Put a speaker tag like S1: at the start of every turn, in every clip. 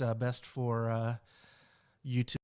S1: it's best for you to.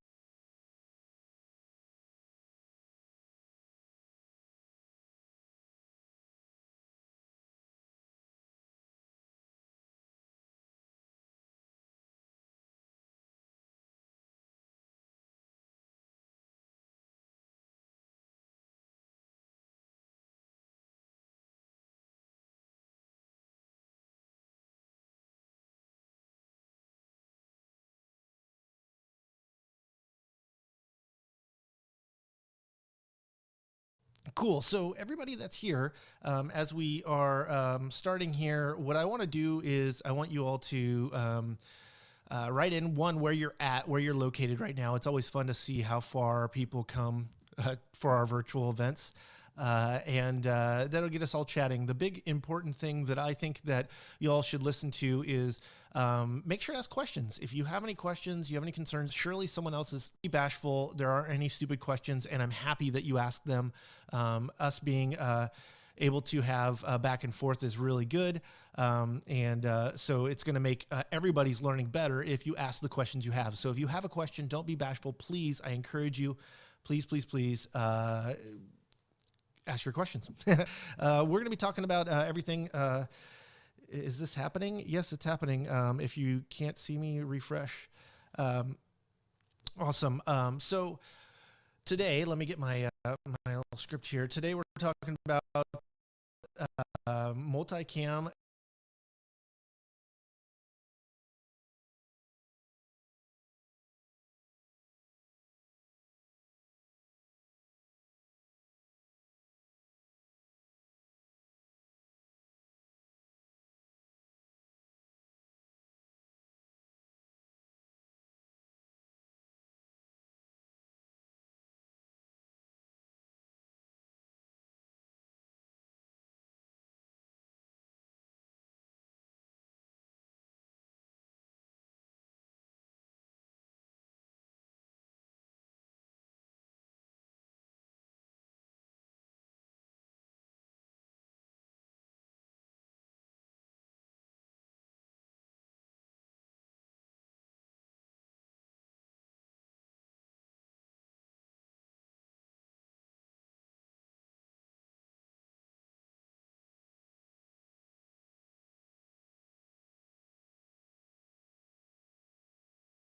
S1: Cool. So everybody that's here, as we are starting here, what I want to do is I want you all to write in where you're at, where you're located right now. It's always fun to see how far people come for our virtual events. And that'll get us all chatting. The big important thing that I think that you all should listen to is make sure to ask questions. If you have any questions, you have any concerns, surely someone else is bashful. There aren't any stupid questions, and I'm happy that you asked them. Us being able to have back and forth is really good. So it's going to make everybody's learning better if you ask the questions you have. So if you have a question, don't be bashful. Please, I encourage you, please, ask your questions. We're going to be talking about everything. Is this happening? Yes, it's happening. If you can't see me, refresh. Awesome. So today, let me get my little script here. Today, we're talking about multicam.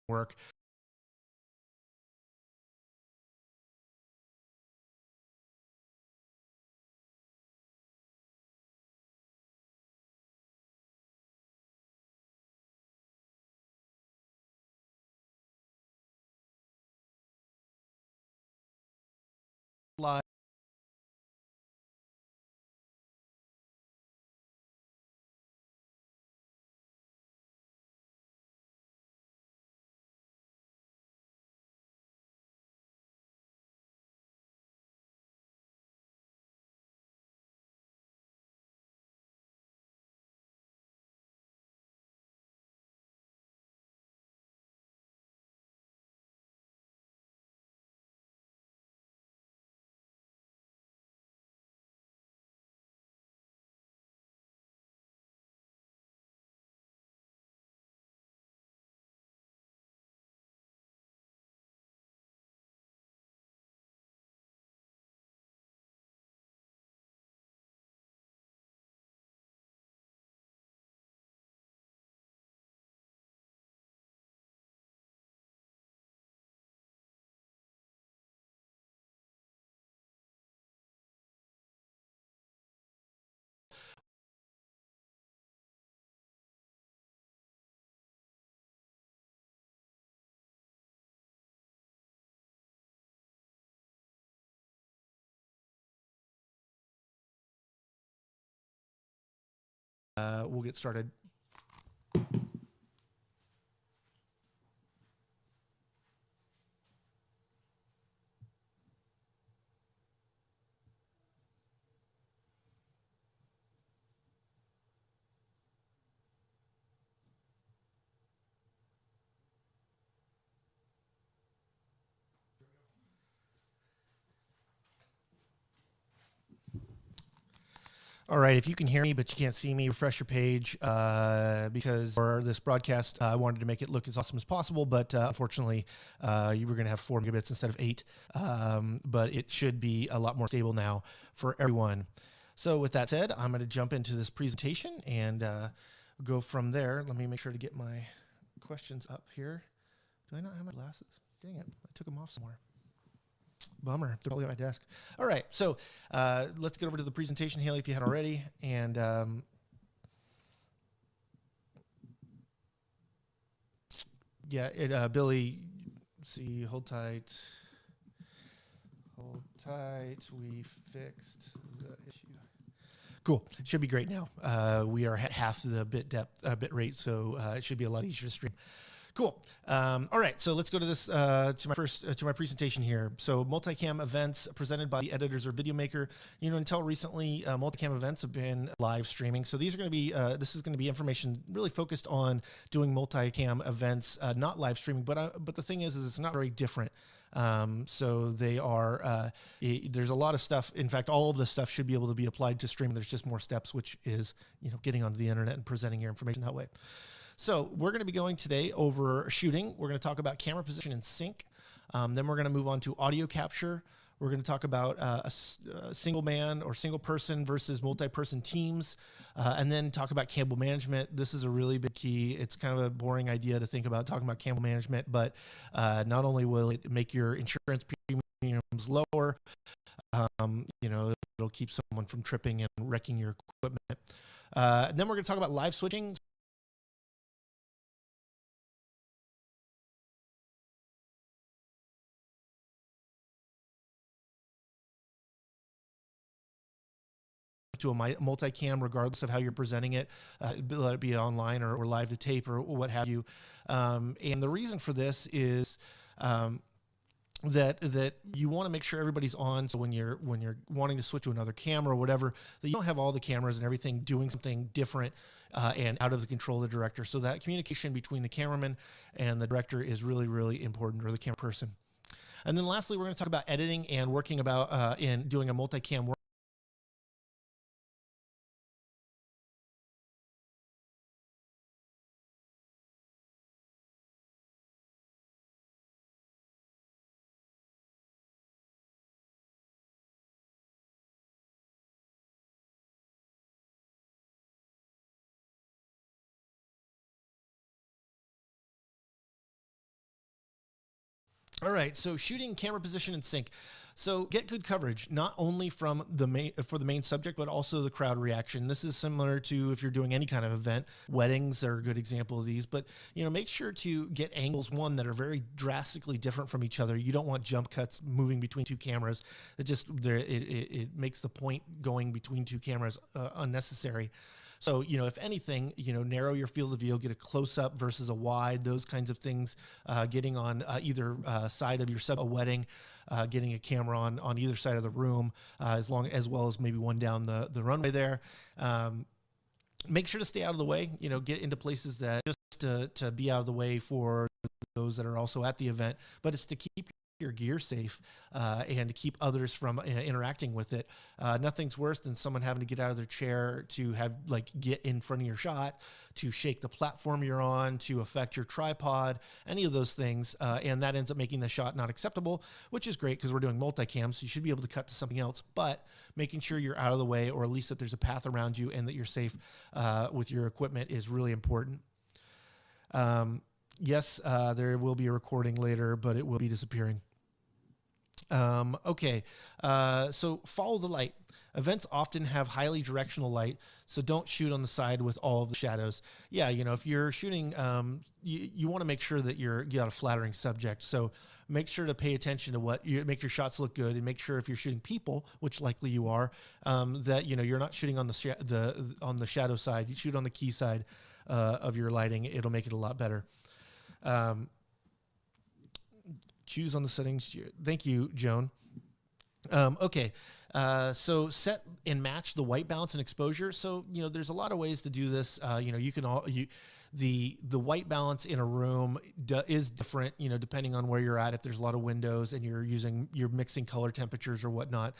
S1: Work. Live. We'll get started. All right, if you can hear me but you can't see me, refresh your page because for this broadcast, I wanted to make it look as awesome as possible, but unfortunately, you were going to have 4 megabits instead of 8, but it should be a lot more stable now for everyone. So with that said, I'm going to jump into this presentation and go from there. Let me make sure to get my questions up here. Do I not have my glasses? Dang it, I took them off somewhere. Bummer, they're probably at my desk. All right, so let's get over to the presentation, Haley, if you hadn't already. And yeah, Billy, see, hold tight. Hold tight, we fixed the issue. Cool, should be great now. We are at half the bit rate, so it should be a lot easier to stream. Cool. All right, so let's go to this to my presentation here. So multicam events presented by the editors or video maker. You know, until recently, multicam events have been live streaming. So these are going to be this is going to be information really focused on doing multicam events, not live streaming. But the thing is it's not very different. So they are there's a lot of stuff. In fact, all of this stuff should be able to be applied to streaming. There's just more steps, which is getting onto the internet and presenting your information that way. So we're going to be going today over shooting. We're going to talk about camera position and sync. Then we're going to move on to audio capture. We're going to talk about a single man or single person versus multi-person teams, and then talk about cable management. This is a really big key. It's kind of a boring idea to think about talking about cable management, but not only will it make your insurance premiums lower, it'll keep someone from tripping and wrecking your equipment. Then we're going to talk about live switching. To a multicam, regardless of how you're presenting it, let it be online or live to tape or what have you. And the reason for this is that you want to make sure everybody's on. So when you're wanting to switch to another camera or whatever, that you don't have all the cameras and everything doing something different and out of the control of the director. So that communication between the cameraman and the director is really, really important, or the camera person. And then lastly, we're going to talk about editing and working about in doing a multicam work. All right, so shooting, camera position, and sync. So get good coverage, not only from for the main subject, but also the crowd reaction. This is similar to if you're doing any kind of event. Weddings are a good example of these, but make sure to get angles, one, that are very drastically different from each other. You don't want jump cuts moving between two cameras. It makes the point going between two cameras unnecessary. So, if anything, narrow your field of view, get a close up versus a wide, those kinds of things, getting on either side of your a wedding, getting a camera on either side of the room, as well as maybe one down the runway there. Make sure to stay out of the way, get into places that just to be out of the way for those that are also at the event, but it's to keep your gear safe and to keep others from interacting with it. Nothing's worse than someone having to get out of their chair to get in front of your shot, to shake the platform you're on, to affect your tripod, any of those things, and that ends up making the shot not acceptable, which is great because we're doing multicam, so you should be able to cut to something else, but making sure you're out of the way, or at least that there's a path around you and that you're safe with your equipment, is really important. Yes, there will be a recording later, but it will be disappearing. Okay, so follow the light. Events often have highly directional light, so don't shoot on the side with all of the shadows. Yeah, if you're shooting, you want to make sure that you got a flattering subject. So make sure to pay attention to make your shots look good, and make sure if you're shooting people, which likely you are, that you're not shooting on the shadow side. You shoot on the key side of your lighting. It'll make it a lot better. Choose on the settings. Thank you, Joan. Okay, so set and match the white balance and exposure. So there's a lot of ways to do this. You can the white balance in a room is different. Depending on where you're at. If there's a lot of windows and you're mixing color temperatures or whatnot.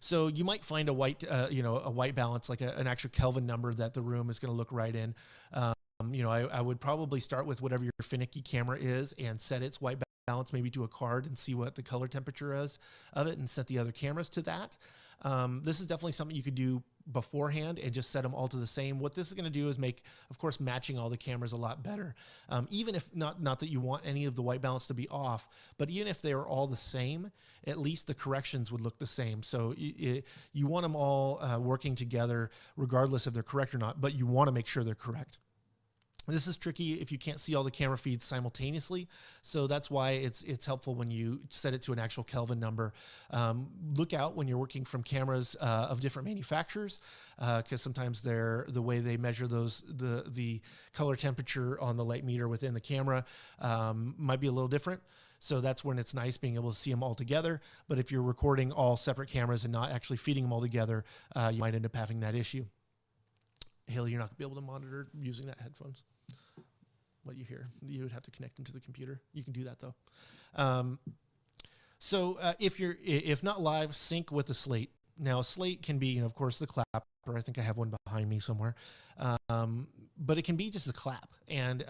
S1: So you might find a white, a white balance, like an actual Kelvin number that the room is going to look right in. I would probably start with whatever your finicky camera is and set its white balance maybe to a card and see what the color temperature is of it and set the other cameras to that. This is definitely something you could do beforehand and just set them all to the same. What this is going to do is make, of course, matching all the cameras a lot better. Even if not that you want any of the white balance to be off, but even if they were all the same, at least the corrections would look the same. So you want them all working together regardless if they're correct or not, but you want to make sure they're correct. This is tricky if you can't see all the camera feeds simultaneously. So that's why it's helpful when you set it to an actual Kelvin number. Look out when you're working from cameras of different manufacturers, because sometimes the way they measure the color temperature on the light meter within the camera might be a little different. So that's when it's nice being able to see them all together. But if you're recording all separate cameras and not actually feeding them all together, you might end up having that issue. Haley, you're not going to be able to monitor using that headphones. What you hear, you would have to connect them to the computer. You can do that though. If not live, sync with the slate. Now a slate can be, of course, the clapper. I think I have one behind me somewhere. But it can be just a clap. And,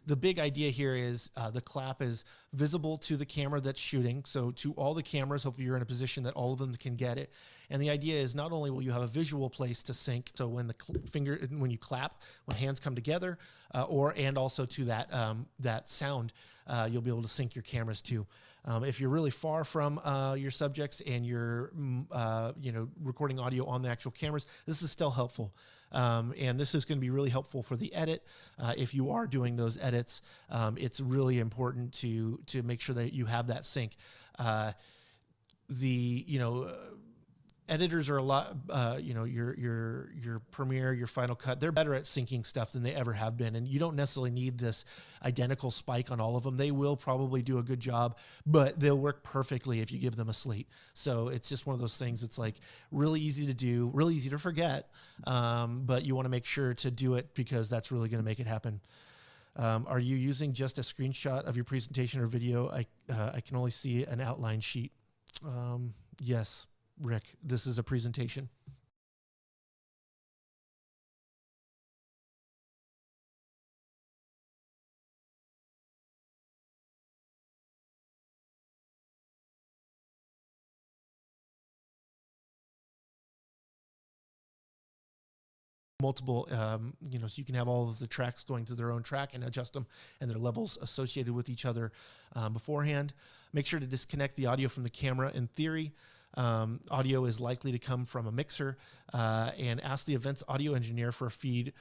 S1: the big idea here is the clap is visible to the camera that's shooting. So to all the cameras, hopefully you're in a position that all of them can get it. And the idea is not only will you have a visual place to sync, so when when you clap, when hands come together, and also to that sound, you'll be able to sync your cameras too. If you're really far from your subjects and you're recording audio on the actual cameras, this is still helpful. And this is going to be really helpful for the edit. If you are doing those edits, it's really important to make sure that you have that sync. Editors are a lot, your Premiere, your Final Cut, they're better at syncing stuff than they ever have been. And you don't necessarily need this identical spike on all of them. They will probably do a good job, but they'll work perfectly if you give them a slate. So it's just one of those things that's like really easy to do, really easy to forget. But you want to make sure to do it because that's really going to make it happen. Are you using just a screenshot of your presentation or video? I can only see an outline sheet. Yes. Rick, this is a presentation. Multiple, so you can have all of the tracks going to their own track and adjust them and their levels associated with each other beforehand. Make sure to disconnect the audio from the camera. In theory, audio is likely to come from a mixer, and ask the event's audio engineer for a feed.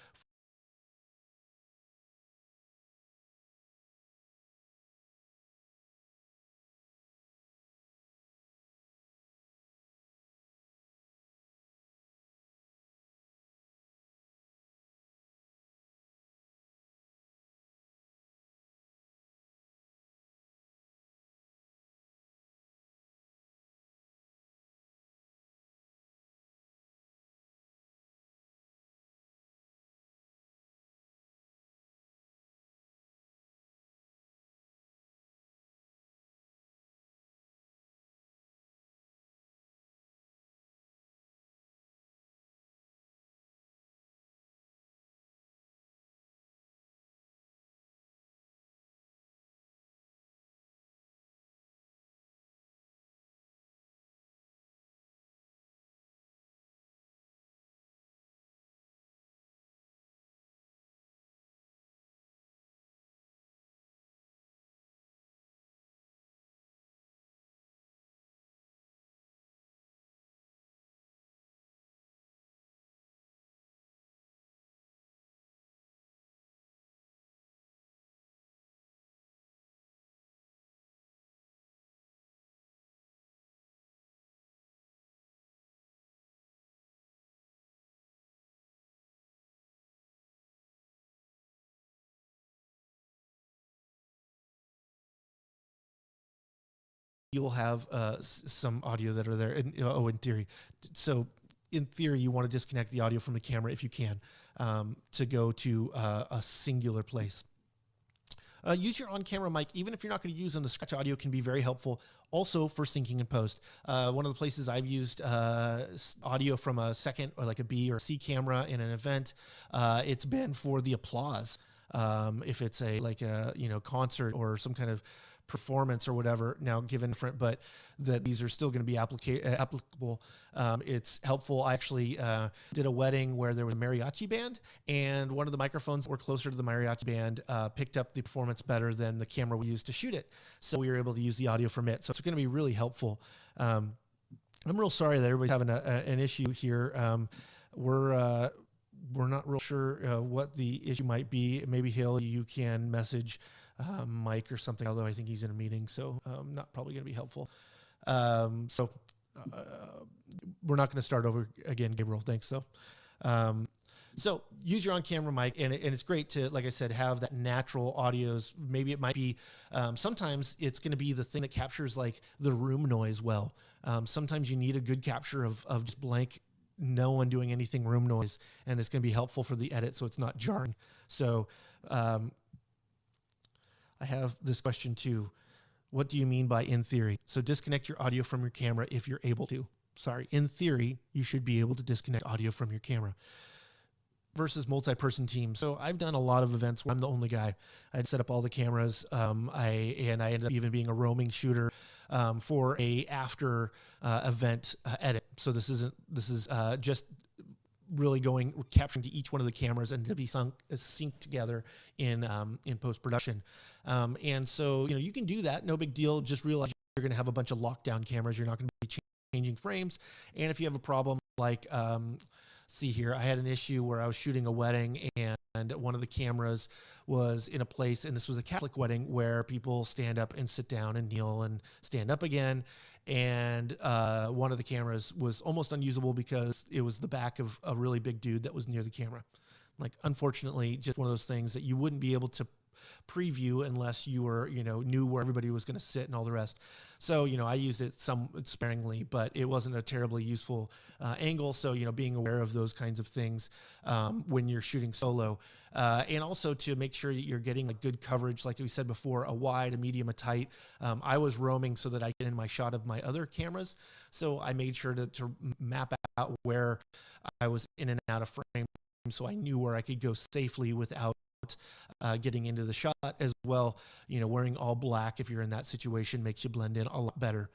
S1: You'll have some audio that are there. In theory. So in theory, you want to disconnect the audio from the camera if you can, to go to a singular place. Use your on-camera mic, even if you're not going to use them. The scratch audio can be very helpful also for syncing in post. One of the places I've used audio from a second or like a B or C camera in an event, it's been for the applause. If it's a concert or some kind of performance or whatever, now given different, but that these are still going to be applicable. It's helpful. I actually did a wedding where there was a mariachi band, and one of the microphones that were closer to the mariachi band picked up the performance better than the camera we used to shoot it. So we were able to use the audio from it. So it's going to be really helpful. I'm real sorry that everybody's having an issue here. We're not real sure what the issue might be. Maybe you can message Mike or something, although I think he's in a meeting, so not probably going to be helpful. So we're not going to start over again, Gabriel. Thanks, though. So use your on-camera mic, and it's great to, like I said, have that natural audios. Maybe it might be, sometimes it's going to be the thing that captures like the room noise well. Sometimes you need a good capture of just blank, no one doing anything room noise, and it's going to be helpful for the edit so it's not jarring. So I have this question too. What do you mean by in theory? So disconnect your audio from your camera if you're able to. Sorry, in theory, you should be able to disconnect audio from your camera. Versus multi-person teams. So I've done a lot of events where I'm the only guy. I'd set up all the cameras. I ended up even being a roaming shooter for a after event edit. So this is just really capturing to each one of the cameras and to be synced together in post-production. And so, you can do that. No big deal. Just realize you're going to have a bunch of lockdown cameras. You're not going to be changing frames. And if you have a problem like, see here, I had an issue where I was shooting a wedding and one of the cameras was in a place, and this was a Catholic wedding where people stand up and sit down and kneel and stand up again. And one of the cameras was almost unusable because it was the back of a really big dude that was near the camera. Like, unfortunately, just one of those things that you wouldn't be able to preview unless you were, knew where everybody was going to sit and all the rest. So, I used it somewhat sparingly, but it wasn't a terribly useful angle. So, being aware of those kinds of things when you're shooting solo, and also to make sure that you're getting a good coverage, like we said before, a wide, a medium, a tight. I was roaming so that I get in my shot of my other cameras. So I made sure to map out where I was in and out of frame, so I knew where I could go safely without getting into the shot as well. Wearing all black if you're in that situation makes you blend in a lot better.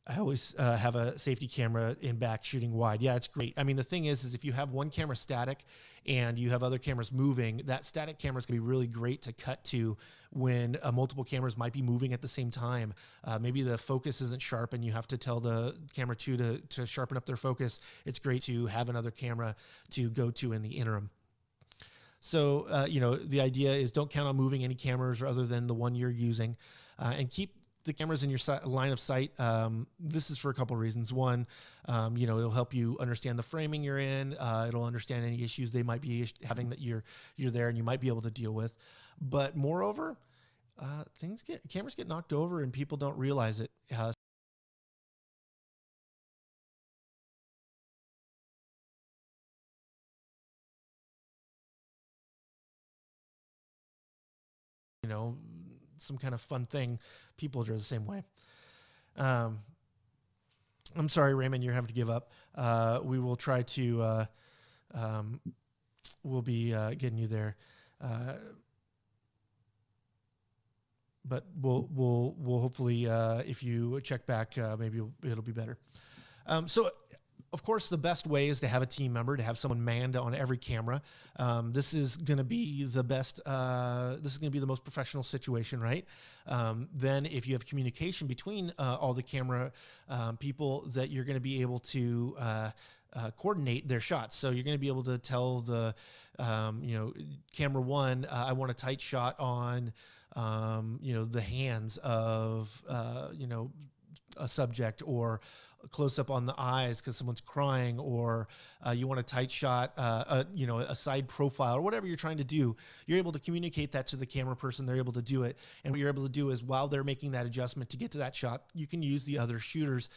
S1: I always have a safety camera in back shooting wide. Yeah, it's great. I mean, the thing is if you have one camera static and you have other cameras moving, that static camera is going to be really great to cut to when multiple cameras might be moving at the same time. Maybe the focus isn't sharp and you have to tell the camera two to sharpen up their focus. It's great to have another camera to go to in the interim. So, the idea is don't count on moving any cameras other than the one you're using, and keep the cameras in your line of sight. This is for a couple of reasons. One, it'll help you understand the framing you're in. It'll understand any issues they might be having that you're there and you might be able to deal with. But moreover, cameras get knocked over and people don't realize it. Some kind of fun thing. People are the same way. I'm sorry, Raymond, you're having to give up. We will try to, we'll be getting you there. But we'll hopefully, if you check back, maybe it'll be better. So of course, the best way is to have a team member, to have someone manned on every camera. This is going to be the best. This is going to be the most professional situation, right? Then if you have communication between all the camera people, that you're going to be able to coordinate their shots. So you're going to be able to tell the, camera one, I want a tight shot on, the hands of, a subject, or close up on the eyes because someone's crying, or you want a tight shot, a side profile, or whatever you're trying to do, you're able to communicate that to the camera person. They're able to do it. And what you're able to do is, while they're making that adjustment to get to that shot, you can use the other shooters.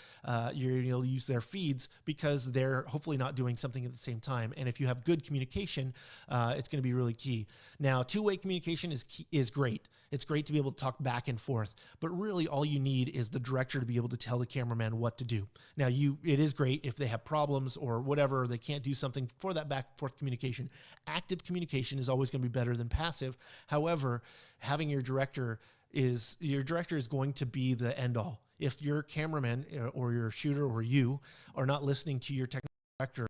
S1: You'll use their feeds because they're hopefully not doing something at the same time. And if you have good communication, it's going to be really key. Now, two-way communication is great. It's great to be able to talk back and forth, but really all you need is the director to be able to tell the cameraman what to do. Now, it is great if they have problems or whatever, they can't do something for that back and forth communication. Active communication is always going to be better than passive. However, having your director is going to be the end all. If your cameraman or your shooter or you are not listening to your technical director,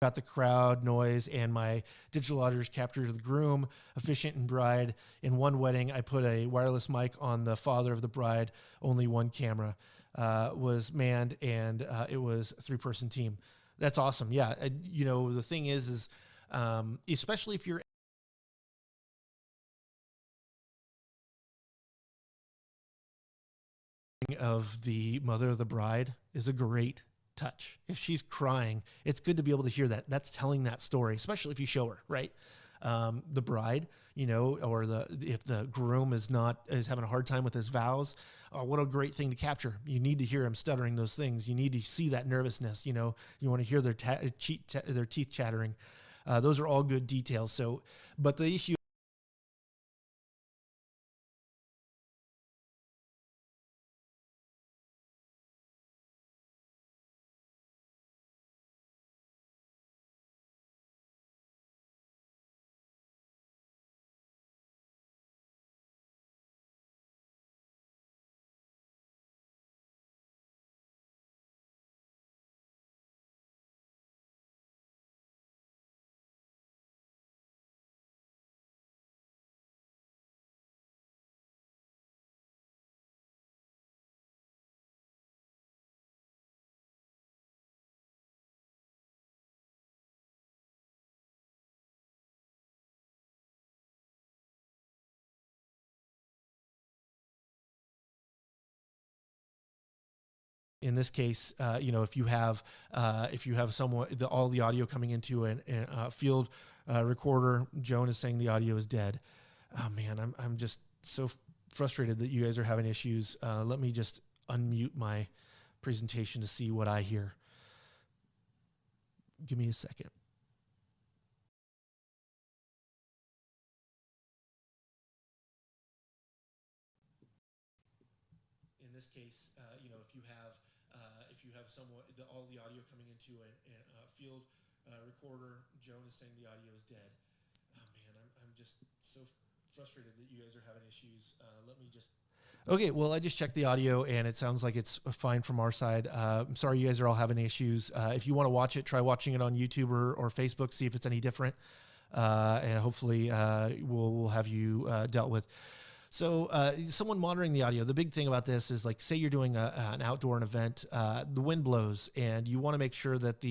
S1: got the crowd noise and my digital auditors capture the groom, officiant, and bride. In one wedding, I put a wireless mic on the father of the bride. Only one camera was manned, and it was a 3-person team. That's awesome. Yeah. The thing is especially if you're of the mother of the bride is a great touch. If she's crying, it's good to be able to hear that. That's telling that story, especially if you show her, right? The bride, or if the groom is having a hard time with his vows. What a great thing to capture. You need to hear him stuttering those things. You need to see that nervousness. You want to hear their teeth chattering. Those are all good details. So, but the issue in this case, if you have someone, all the audio coming into a field recorder, Joan is saying the audio is dead. Oh man, I'm just so frustrated that you guys are having issues. Let me just unmute my presentation to see what I hear. Give me a second. In this case, if you have someone, all the audio coming into a field recorder, Joan is saying the audio is dead. Oh man, I'm just so frustrated that you guys are having issues. Let me just. Okay, well, I just checked the audio and it sounds like it's fine from our side. I'm sorry you guys are all having issues. If you want to watch it, try watching it on YouTube or Facebook, see if it's any different. And hopefully we'll have you dealt with. So someone monitoring the audio, the big thing about this is, like, say you're doing an outdoor event, the wind blows, and you want to make sure that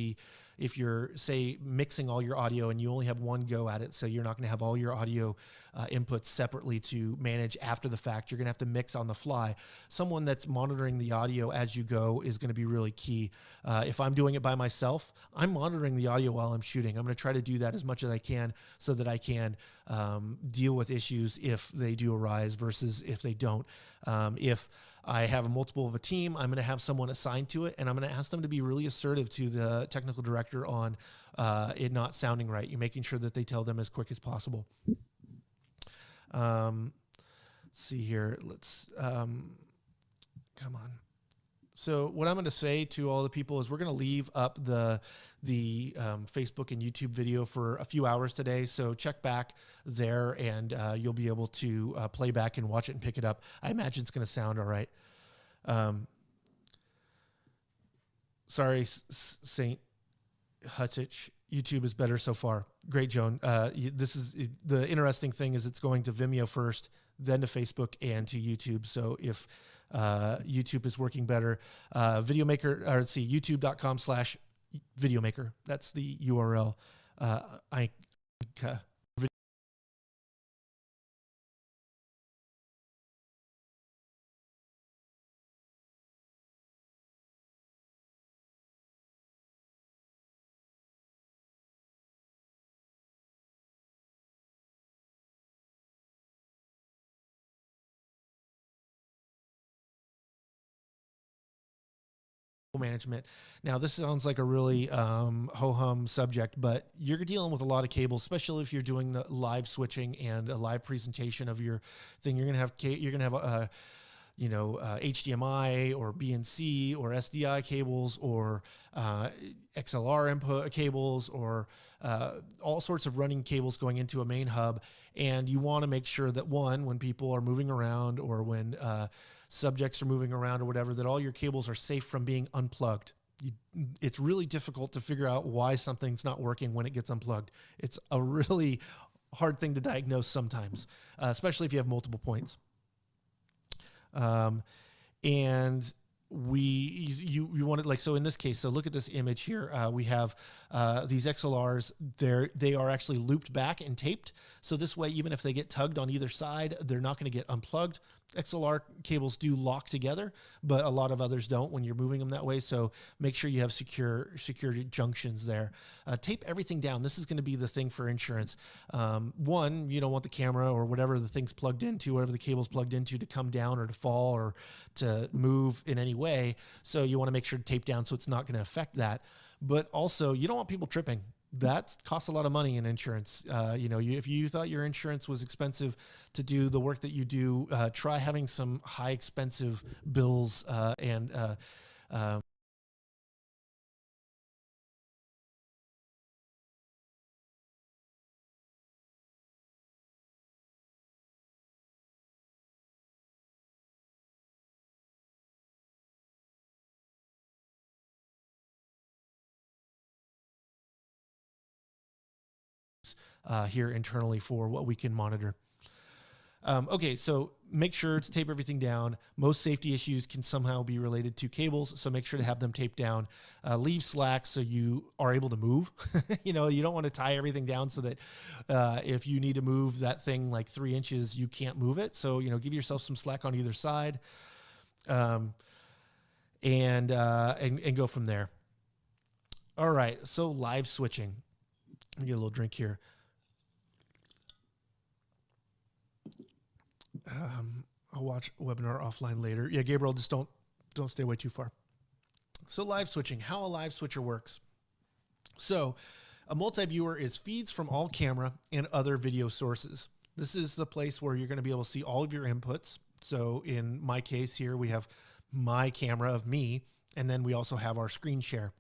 S1: if you're, say, mixing all your audio and you only have one go at it, so you're not going to have all your audio inputs separately to manage after the fact. You're going to have to mix on the fly. Someone that's monitoring the audio as you go is going to be really key. If I'm doing it by myself, I'm monitoring the audio while I'm shooting. I'm going to try to do that as much as I can so that I can deal with issues if they do arise versus if they don't. If I have a multiple of a team, I'm going to have someone assigned to it, and I'm going to ask them to be really assertive to the technical director on it not sounding right. You're making sure that they tell them as quick as possible. See here. Let's come on. So what I'm going to say to all the people is we're going to leave up the Facebook and YouTube video for a few hours today. So check back there and you'll be able to play back and watch it and pick it up. I imagine it's going to sound all right. Sorry, Saint Hutich. YouTube is better so far. Great, Joan. This is the interesting thing is it's going to Vimeo first, then to Facebook and to YouTube. So if YouTube is working better, YouTube.com/ video maker. That's the URL. I management. Now, this sounds like a really ho-hum subject, but you're dealing with a lot of cables, especially if you're doing the live switching and a live presentation of your thing. You're gonna have HDMI or BNC or SDI cables or XLR input cables or all sorts of running cables going into a main hub. And you want to make sure that when people are moving around or when subjects are moving around or whatever, that all your cables are safe from being unplugged. It's really difficult to figure out why something's not working when it gets unplugged. It's a really hard thing to diagnose sometimes, especially if you have multiple points. And you want it so in this case, so look at this image here. We have these XLRs. They are actually looped back and taped. So this way, even if they get tugged on either side, they're not going to get unplugged. XLR cables do lock together, but a lot of others don't when you're moving them that way. So make sure you have secure junctions there. Tape everything down. This is going to be the thing for insurance. One, you don't want the camera or whatever the thing's plugged into, whatever the cable's plugged into, to come down or to fall or to move in any way. So you want to make sure to tape down so it's not going to affect that. But also, you don't want people tripping. That costs a lot of money in insurance. If you thought your insurance was expensive to do the work that you do, try having some high expensive bills here internally for what we can monitor. Okay, so make sure to tape everything down. Most safety issues can somehow be related to cables, so make sure to have them taped down. Leave slack so you are able to move. You don't want to tie everything down so that if you need to move that thing like 3 inches, you can't move it. So, give yourself some slack on either side, and go from there. All right, so live switching. Let me get a little drink here. I'll watch a webinar offline later. Yeah, Gabriel, just don't stay way too far. So live switching, how a live switcher works. So a multi-viewer is feeds from all camera and other video sources. This is the place where you're going to be able to see all of your inputs. So in my case here, we have my camera of me, and then we also have our screen share.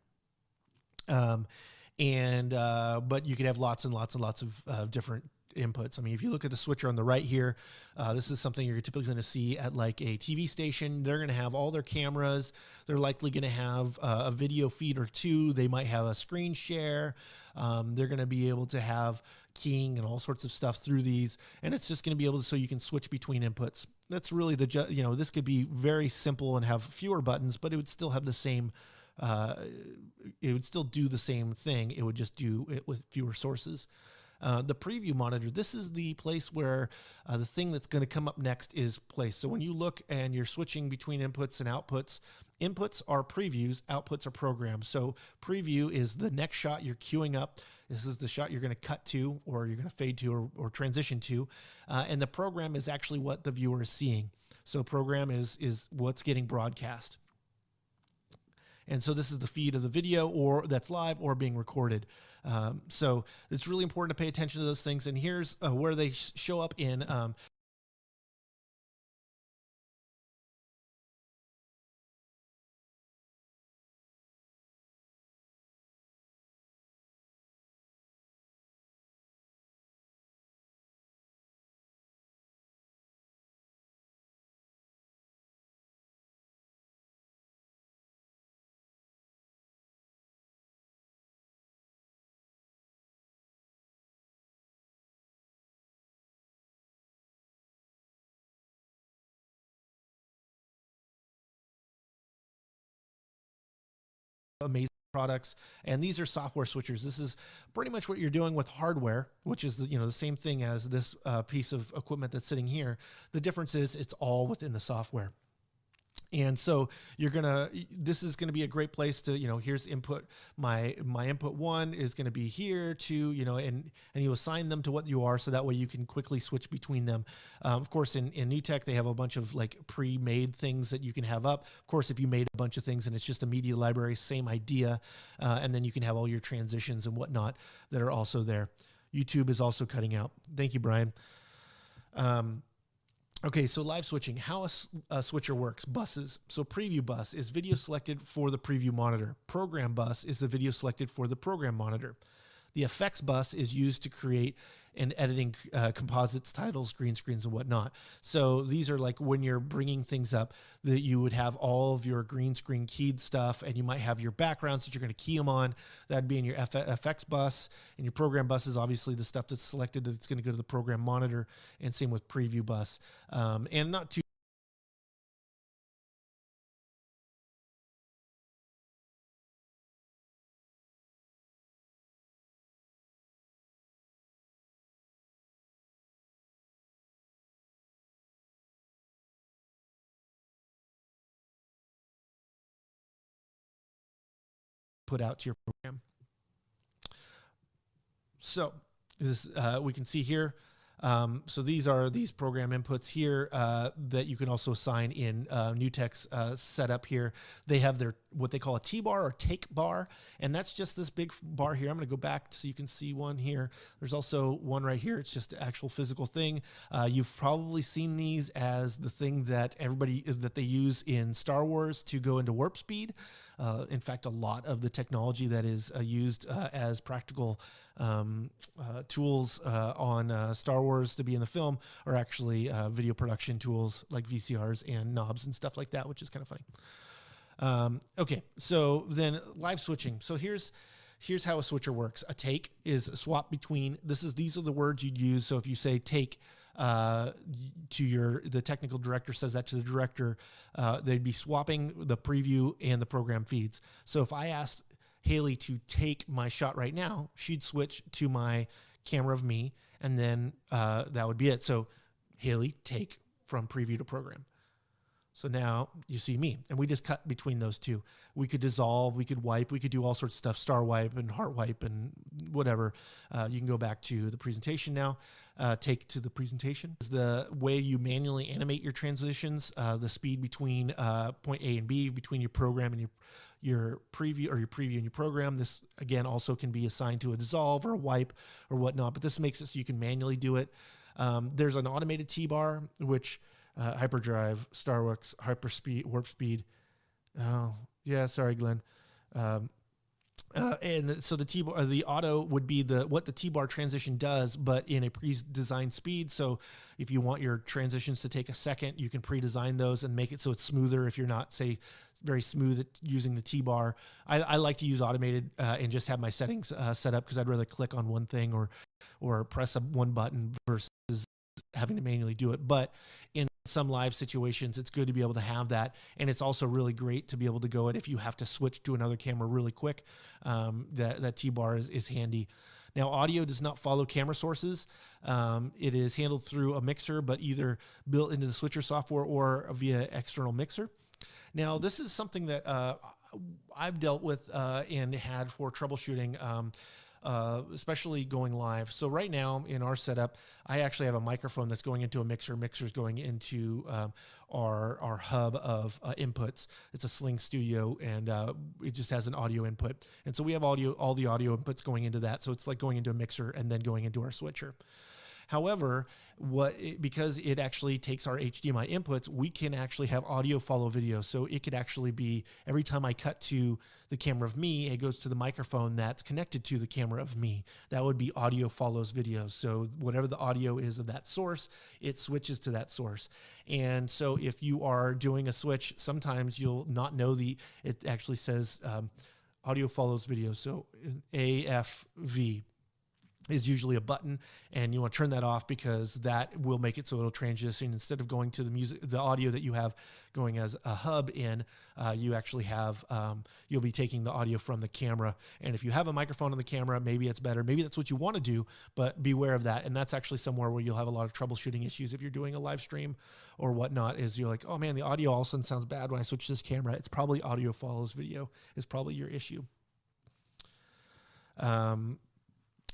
S1: But you could have lots and lots and lots of different inputs. I mean, if you look at the switcher on the right here, this is something you're typically going to see at like a TV station. They're going to have all their cameras. They're likely going to have a video feed or two. They might have a screen share. They're going to be able to have keying and all sorts of stuff through these. And it's just going to be able to, so you can switch between inputs. That's really this could be very simple and have fewer buttons, but it would still have the same it would still do the same thing. It would just do it with fewer sources. The preview monitor, this is the place where the thing that's going to come up next is placed. So when you look and you're switching between inputs and outputs, inputs are previews, outputs are programs. So preview is the next shot you're queuing up. This is the shot you're going to cut to, or you're going to fade to, or transition to. And the program is actually what the viewer is seeing. So program is what's getting broadcast. And so this is the feed of the video, or that's live or being recorded. So it's really important to pay attention to those things. And here's where they show up in amazing products, and these are software switchers. This is pretty much what you're doing with hardware, which is the same thing as this piece of equipment that's sitting here. The difference is it's all within the software. And so this is going to be a great place to, here's input. My input 1 is going to be here to, and you assign them to what you are. So that way you can quickly switch between them. Of course, in NewTek, they have a bunch of like pre-made things that you can have up. Of course, if you made a bunch of things and it's just a media library, same idea. And then you can have all your transitions and whatnot that are also there. YouTube is also cutting out. Thank you, Brian. Okay, so live switching, how a switcher works. Buses. So preview bus is video selected for the preview monitor. Program bus is the video selected for the program monitor. The effects bus is used to create and editing composites, titles, green screens, and whatnot. So these are like when you're bringing things up that you would have all of your green screen keyed stuff, and you might have your backgrounds that you're going to key them on. That'd be in your effects bus, and your program bus is obviously the stuff that's selected that's going to go to the program monitor, and same with preview bus. And not too put out to your program. So this we can see here. So these are these program inputs here that you can also assign in NewTek's setup here. They have their what they call a T-bar or take bar, and that's just this big bar here. I'm going to go back so you can see one here. There's also one right here. It's just an actual physical thing. You've probably seen these as the thing that they use in Star Wars to go into warp speed. In fact, a lot of the technology that is used as practical tools on Star Wars to be in the film are actually video production tools like VCRs and knobs and stuff like that, which is kind of funny. Okay, so then live switching. So here's how a switcher works. A take is a swap between, these are the words you'd use. So if you say take, the technical director says that to the director, they'd be swapping the preview and the program feeds. So if I asked Haley to take my shot right now, she'd switch to my camera of me, and then that would be it. So Haley, take from preview to program. So now you see me, and we just cut between those two. We could dissolve, we could wipe, we could do all sorts of stuff, star wipe and heart wipe and whatever. You can go back to the presentation now. Take to the presentation is the way you manually animate your transitions, the speed between point A and B, between your program and your preview, or your preview and your program. This again also can be assigned to a dissolve or a wipe or whatnot, but this makes it so you can manually do it. There's an automated T-bar, which hyperdrive, Starworks, hyperspeed, warp speed. Oh, yeah, sorry, Glenn. And so the auto would be what the T-bar transition does, but in a pre-designed speed. So if you want your transitions to take a second, you can pre-design those and make it so it's smoother. If you're not, say, very smooth at using the T-bar, I like to use automated and just have my settings set up, because I'd rather click on one thing or press one button versus having to manually do it. But in some live situations, it's good to be able to have that. And it's also really great to be able to go if you have to switch to another camera really quick. That T-bar is handy. Now, audio does not follow camera sources. It is handled through a mixer, but either built into the switcher software or via external mixer. Now, this is something that I've dealt with and had for troubleshooting, especially going live. So right now in our setup, I actually have a microphone that's going into a mixer. Mixer's going into our hub of inputs. It's a Sling Studio, and it just has an audio input. And so we have all the audio inputs going into that. So it's like going into a mixer and then going into our switcher. However, because it actually takes our HDMI inputs, we can actually have audio follow video. So it could actually be every time I cut to the camera of me, it goes to the microphone that's connected to the camera of me. That would be audio follows video. So whatever the audio is of that source, it switches to that source. And so if you are doing a switch, sometimes you'll not know it actually says audio follows video. So AFV. is usually a button, and you want to turn that off because that will make it so it'll transition. Instead of going to the music, the audio that you have going as a hub in, you actually have, you'll be taking the audio from the camera. And if you have a microphone on the camera, maybe it's better. Maybe that's what you want to do, but beware of that. And that's actually somewhere where you'll have a lot of troubleshooting issues if you're doing a live stream or whatnot. Is you're like, oh man, the audio all of a sudden sounds bad when I switch this camera. It's probably audio follows video is probably your issue.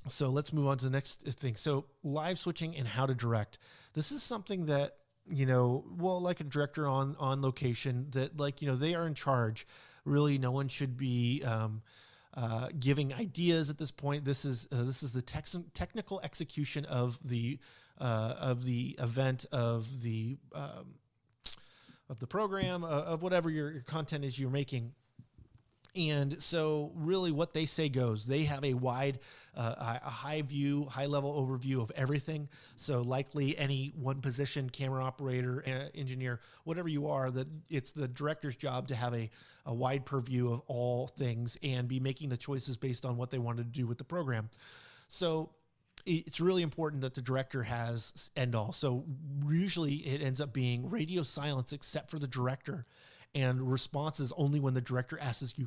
S1: So let's move on to the next thing. So live switching and how to direct. This is something that, well, like a director on location, that, like, they are in charge. Really, no one should be giving ideas at this point. This is the technical execution of the event, of the program, of whatever your content is you're making. And so really what they say goes. They have a wide, a high view, high level overview of everything. So likely any one position, camera operator, engineer, whatever you are, that it's the director's job to have a wide purview of all things and be making the choices based on what they wanted to do with the program. So it's really important that the director has end all. So usually it ends up being radio silence except for the director, and responses only when the director asks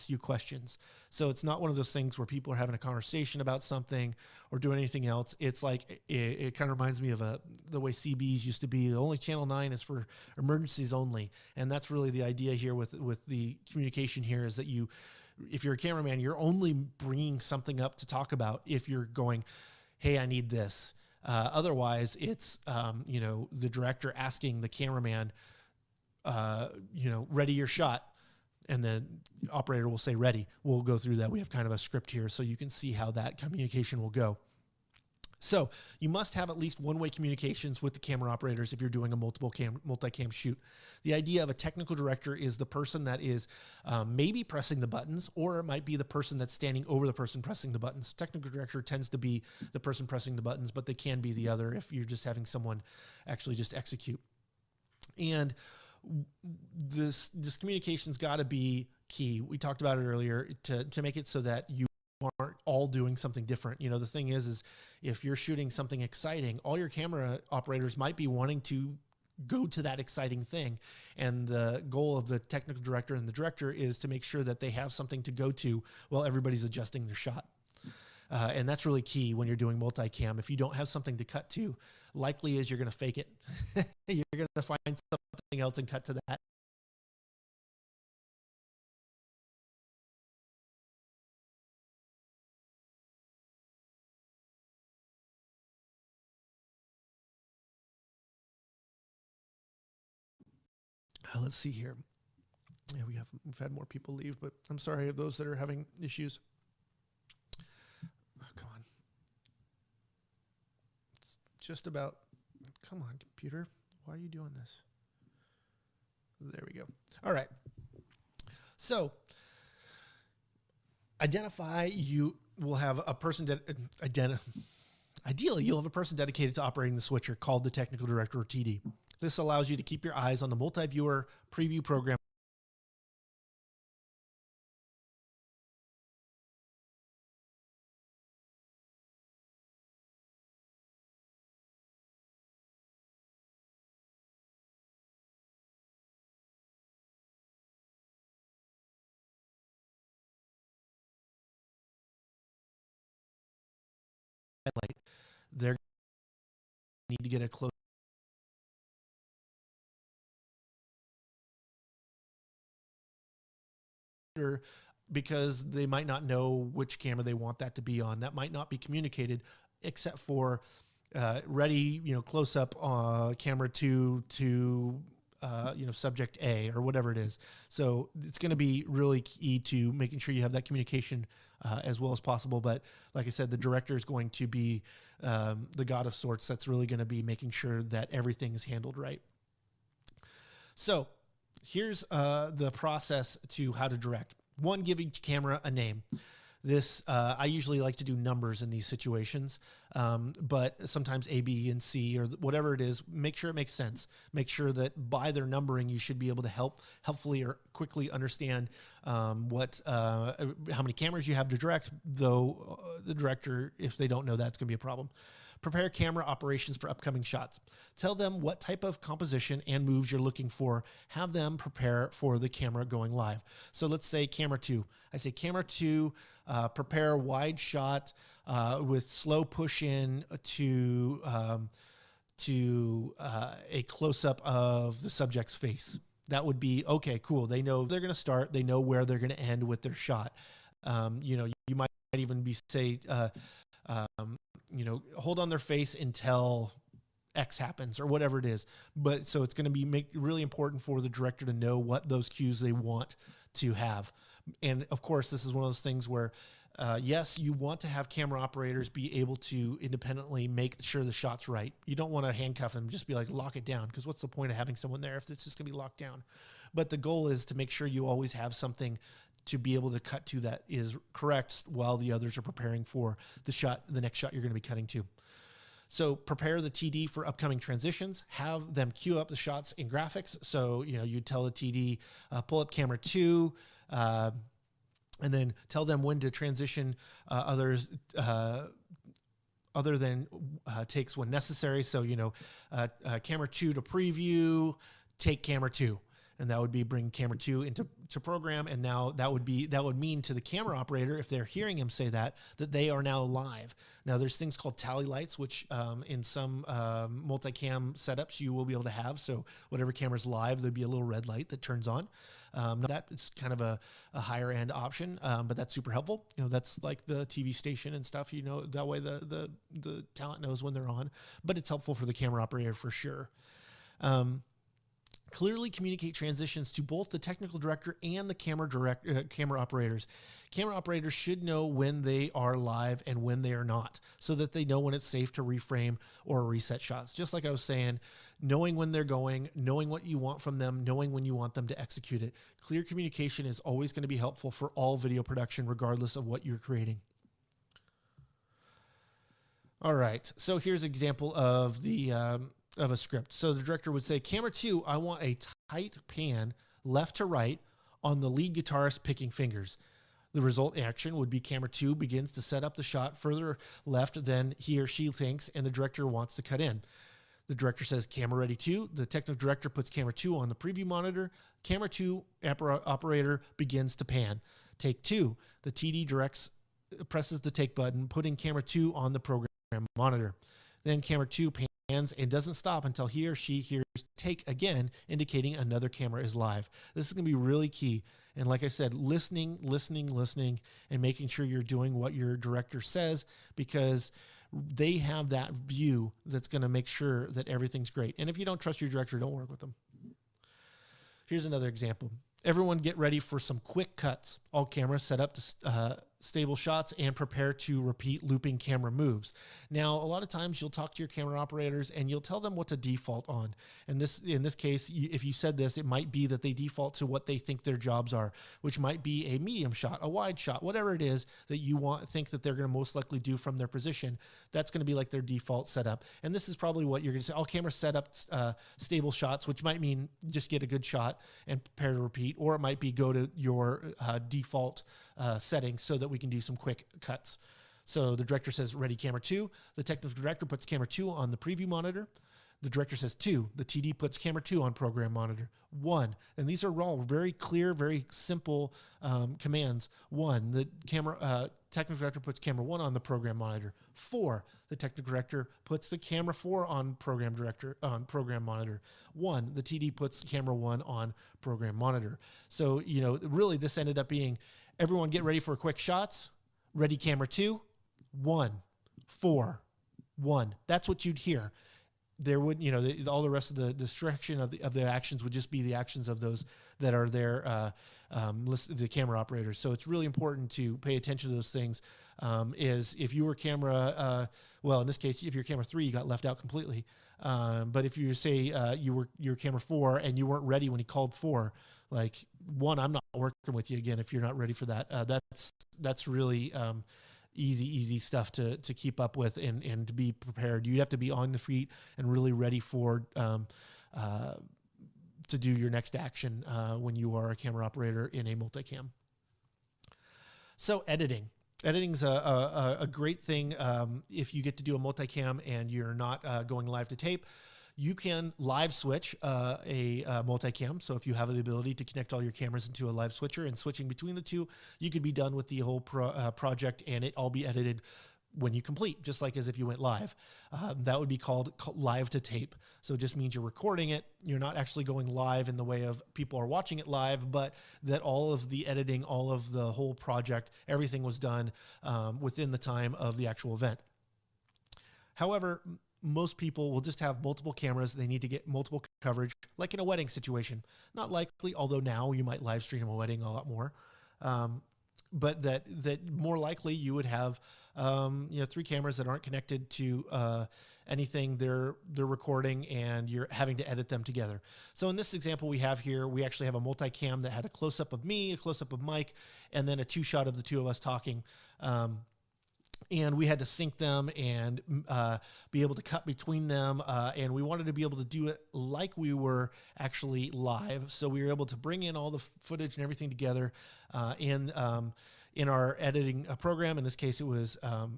S1: you questions. So it's not one of those things where people are having a conversation about something or doing anything else. It's like, it kind of reminds me of the way CBs used to be. Only channel 9 is for emergencies only. And that's really the idea here with the communication here, is that if you're a cameraman, you're only bringing something up to talk about if you're going, hey, I need this. Otherwise it's, the director asking the cameraman, ready your shot. And the operator will say ready. We'll go through that. We have kind of a script here so you can see how that communication will go. So you must have at least one-way communications with the camera operators if you're doing a multi-cam shoot. The idea of a technical director is the person that is maybe pressing the buttons, or it might be the person that's standing over the person pressing the buttons. Technical director tends to be the person pressing the buttons, but they can be the other if you're just having someone actually just execute. And this communication's got to be key. We talked about it earlier, to make it so that you aren't all doing something different. The thing is if you're shooting something exciting, all your camera operators might be wanting to go to that exciting thing. And the goal of the technical director and the director is to make sure that they have something to go to while everybody's adjusting their shot. And that's really key when you're doing multicam. If you don't have something to cut to, likely is you're going to fake it. You're going to find something else and cut to that. Let's see here. Yeah, we've had more people leave, but I'm sorry of those that are having issues. Oh, come on. It's just about, come on, computer. Why are you doing this? There we go. All right. So you will have a person ideally, you'll have a person dedicated to operating the switcher called the technical director, or TD. This allows you to keep your eyes on the multi-viewer preview program. They're need to get a close because they might not know which camera they want that to be on. That might not be communicated except for ready, close up camera 2 to subject A, or whatever it is. So it's going to be really key to making sure you have that communication as well as possible. But like I said, the director is going to be the god of sorts. That's really going to be making sure that everything is handled right. So here's the process to how to direct. One, give each camera a name. This, I usually like to do numbers in these situations, but sometimes A, B, and C, or whatever it is, make sure it makes sense. Make sure that by their numbering, you should be able to helpfully or quickly understand how many cameras you have to direct, though the director, if they don't know that, it's going to be a problem. Prepare camera operations for upcoming shots. Tell them what type of composition and moves you're looking for. Have them prepare for the camera going live. So let's say camera 2. I say camera 2, prepare wide shot with slow push in to a close-up of the subject's face. That would be, okay, cool. They know they're going to start. They know where they're going to end with their shot. You might even be, say, hold on their face until X happens or whatever it is. But so it's going to be really important for the director to know what those cues they want to have. And of course, this is one of those things where, yes, you want to have camera operators be able to independently make sure the shot's right. You don't want to handcuff them, just be like, lock it down. Because what's the point of having someone there if it's just going to be locked down? But the goal is to make sure you always have something to be able to cut to that is correct while the others are preparing for the next shot you're going to be cutting to. So prepare the TD for upcoming transitions, have them queue up the shots in graphics. So, you tell the TD, pull up camera 2, and then tell them when to transition other than takes when necessary. So, camera 2 to preview, take camera 2. And that would be bring camera 2 into program. And now that would mean to the camera operator, if they're hearing him say that they are now live. Now there's things called tally lights, which in some multicam setups you will be able to have. So whatever camera's live, there'd be a little red light that turns on. That is kind of a higher end option, but that's super helpful. That's like the TV station and stuff, that way the talent knows when they're on, but it's helpful for the camera operator for sure. Clearly communicate transitions to both the technical director and the camera operators. Camera operators should know when they are live and when they are not, so that they know when it's safe to reframe or reset shots. Just like I was saying, knowing when they're going, knowing what you want from them, knowing when you want them to execute it. Clear communication is always going to be helpful for all video production, regardless of what you're creating. All right, so here's an example of of a script. So the director would say, camera 2, I want a tight pan left to right on the lead guitarist picking fingers. The result action would be camera 2 begins to set up the shot further left than he or she thinks, and the director wants to cut in. The director says, camera ready 2. The technical director puts camera 2 on the preview monitor. Camera 2 operator begins to pan. Take 2. The TD presses the take button, putting camera 2 on the program monitor. Then camera 2 pans and doesn't stop until he or she hears take again, indicating another camera is live. This is going to be really key. And like I said, listening, and making sure you're doing what your director says, because they have that view that's going to make sure that everything's great. And if you don't trust your director, don't work with them. Here's another example. Everyone get ready for some quick cuts. All cameras set up to stable shots and prepare to repeat looping camera moves. Now, a lot of times you'll talk to your camera operators and you'll tell them what to default on. And in this case, if you said this, it might be that they default to what they think their jobs are, which might be a medium shot, a wide shot, whatever it is that you think that they're going to most likely do from their position. That's going to be like their default setup. And this is probably what you're going to say. All cameras set up stable shots, which might mean just get a good shot and prepare to repeat, or it might be go to your default settings so that we can do some quick cuts. So the director says, ready camera 2. The technical director puts camera 2 on the preview monitor. The director says 2. The TD puts camera 2 on program monitor. 1. And these are all very clear, very simple commands. 1. The technical director puts camera 1 on the program monitor. 4. The technical director puts the camera 4 on program monitor. 1. The TD puts camera 1 on program monitor. So, really this ended up being, everyone get ready for quick shots. Ready camera 2. 1. 4. 1. That's what you'd hear. There would, all the rest of the distraction of the actions would just be the actions of those that are there, the camera operators. So it's really important to pay attention to those things. Is if you were camera, well, in this case, if you're camera 3, you got left out completely. But if you say you're camera 4 and you weren't ready when he called 4, like, one, I'm not working with you again if you're not ready for that. That's really easy stuff to keep up with and to be prepared. You have to be on the feet and really ready for to do your next action when you are a camera operator in a multicam. So editing. Editing's a great thing if you get to do a multicam and you're not going live to tape. You can live switch a multicam. So if you have the ability to connect all your cameras into a live switcher and switching between the two, you could be done with the whole project and it all be edited when you complete, just like as if you went live. That would be called live to tape. So it just means you're recording it. You're not actually going live in the way of people are watching it live, but that all of the editing, all of the whole project, everything was done within the time of the actual event. However, most people will just have multiple cameras. They need to get multiple coverage, like in a wedding situation. Not likely, although now you might live stream a wedding a lot more. But that more likely you would have 3 cameras that aren't connected to anything they're recording, and you're having to edit them together. So in this example we have here, we actually have a multicam that had a close-up of me, a close-up of Mike, and then a 2-shot of the 2 of us talking. And we had to sync them and be able to cut between them. And we wanted to be able to do it like we were actually live. So we were able to bring in all the footage and everything together in our editing program. In this case, it was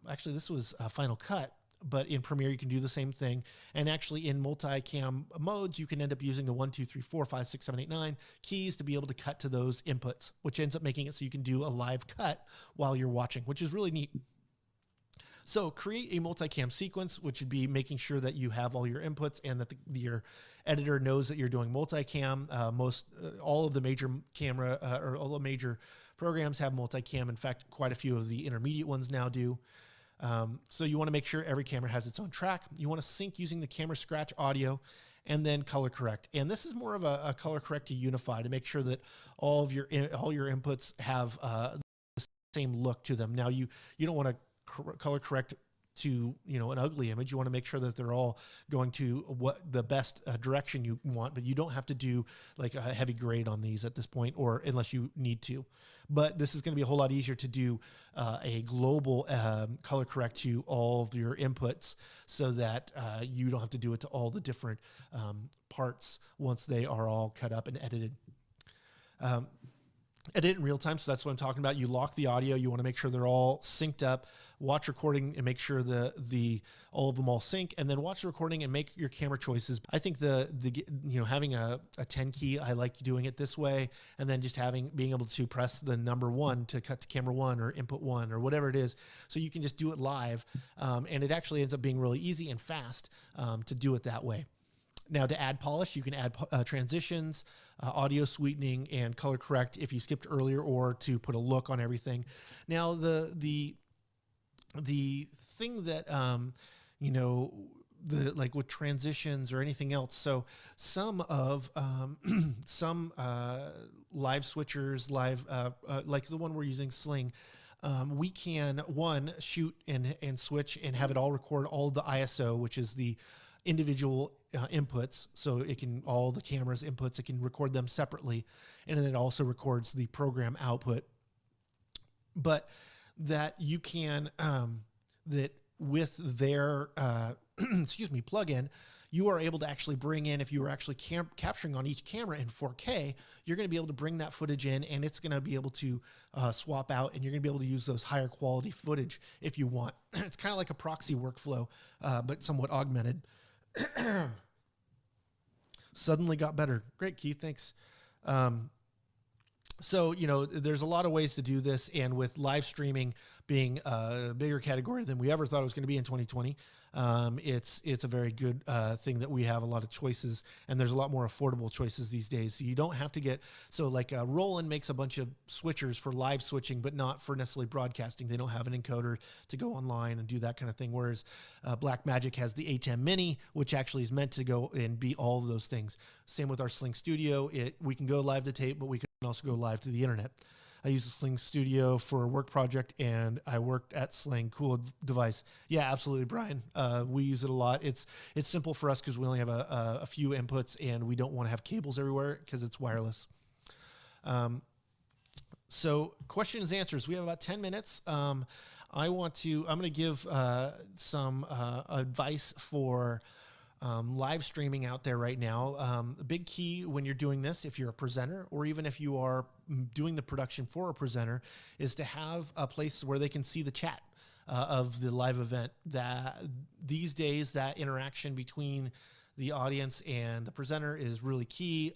S1: actually, this was Final Cut. But in Premiere, you can do the same thing. And actually in multicam modes, you can end up using the 1, 2, 3, 4, 5, 6, 7, 8, 9 keys to be able to cut to those inputs, which ends up making it so you can do a live cut while you're watching, which is really neat. So create a multicam sequence, which would be making sure that you have all your inputs and that your editor knows that you're doing multicam. All of the major camera or all the major programs have multicam. In fact, quite a few of the intermediate ones now do. So you want to make sure every camera has its own track. You want to sync using the camera scratch audio and then color correct. And this is more of a color correct to unify to make sure that all your inputs have the same look to them. Now you don't want to color correct to an ugly image. You want to make sure that they're all going to what the best direction you want, but you don't have to do like a heavy grade on these at this point, or unless you need to. But this is going to be a whole lot easier to do a global color correct to all of your inputs, so that you don't have to do it to all the different parts once they are all cut up and edited. Edit in real time, so that's what I'm talking about. You lock the audio. You want to make sure they're all synced up. Watch recording and make sure all of them all sync, and then watch the recording and make your camera choices. I think having a 10 key, I like doing it this way, and then just being able to press the number 1 to cut to camera 1 or input 1 or whatever it is, so you can just do it live, and it actually ends up being really easy and fast to do it that way. Now, to add polish, you can add transitions, audio sweetening, and color correct if you skipped earlier, or to put a look on everything. Now, the thing that like with transitions or anything else. So some of some live switchers, like the one we're using, Sling. We can shoot and switch and have it all record all the ISO, which is the individual inputs. So all the camera's inputs, it can record them separately. And then it also records the program output. But that you can, that with their, plugin, you are able to actually bring in, if you were actually capturing on each camera in 4K, you're going to be able to bring that footage in, and it's going to be able to swap out, and you're going to be able to use those higher quality footage if you want. It's kind of like a proxy workflow, but somewhat augmented. Suddenly got better. Great, Keith. Thanks. So, there's a lot of ways to do this, and with live streaming being a bigger category than we ever thought it was going to be in 2020, it's a very good thing that we have a lot of choices, and there's a lot more affordable choices these days. So you don't have to like Roland makes a bunch of switchers for live switching, but not for necessarily broadcasting. They don't have an encoder to go online and do that kind of thing. Whereas Blackmagic has the HM Mini, which actually is meant to go and be all of those things. Same with our Sling Studio. We can go live to tape, but we can also go live to the internet. I use the Sling Studio for a work project, and I worked at Sling. Cool device. Yeah, absolutely, Brian. We use it a lot. It's simple for us because we only have a few inputs, and we don't want to have cables everywhere because it's wireless. So questions, answers. We have about 10 minutes. I'm going to give some advice for live streaming out there right now. The big key when you're doing this, if you're a presenter or even if you are doing the production for a presenter, is to have a place where they can see the chat of the live event. That these days, that interaction between the audience and the presenter is really key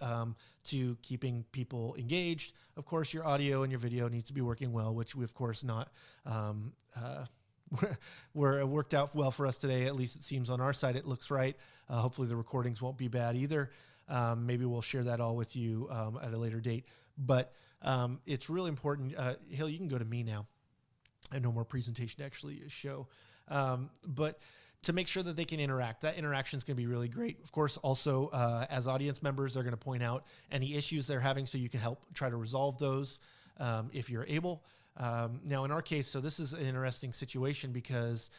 S1: to keeping people engaged. Of course, your audio and your video needs to be working well, which we, of course, not where it worked out well for us today. At least it seems on our side, it looks right. Hopefully the recordings won't be bad either. Maybe we'll share that all with you at a later date. But it's really important. Hill, you can go to me now. I have no more presentation to actually show. But to make sure that they can interact, that interaction is going to be really great. Of course, also as audience members, they're going to point out any issues they're having so you can help try to resolve those if you're able. Now, in our case, so this is an interesting situation because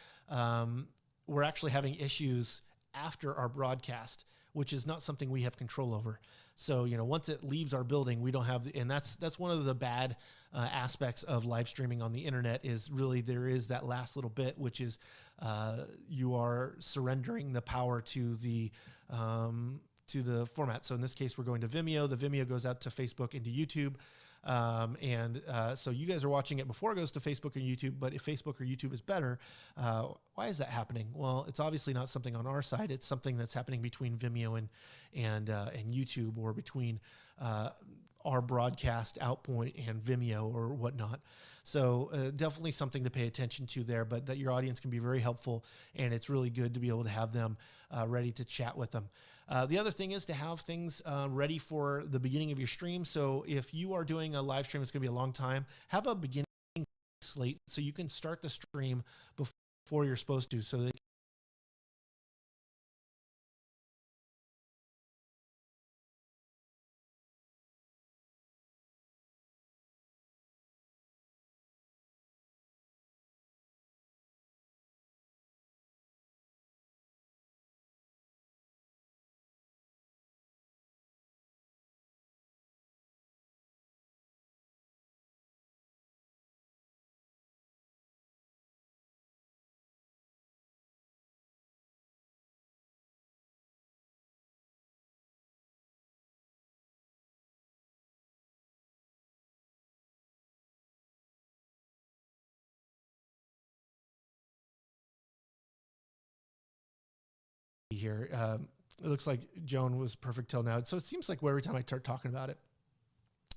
S1: we're actually having issues after our broadcast, which is not something we have control over. So, once it leaves our building, we don't have, and that's one of the bad aspects of live streaming on the internet is really there is that last little bit, which is you are surrendering the power to the format. So in this case, we're going to Vimeo. The Vimeo goes out to Facebook and to YouTube. So you guys are watching it before it goes to Facebook and YouTube, but if Facebook or YouTube is better, why is that happening? Well, it's obviously not something on our side. It's something that's happening between Vimeo and YouTube, or between our broadcast outpoint and Vimeo or whatnot. So definitely something to pay attention to there, but that your audience can be very helpful, and it's really good to be able to have them ready to chat with them. The other thing is to have things ready for the beginning of your stream. So if you are doing a live stream, it's going to be a long time, have a beginning slate so you can start the stream before you're supposed to. So that here, it looks like Joan was perfect till now. So it seems like every time I start talking about it.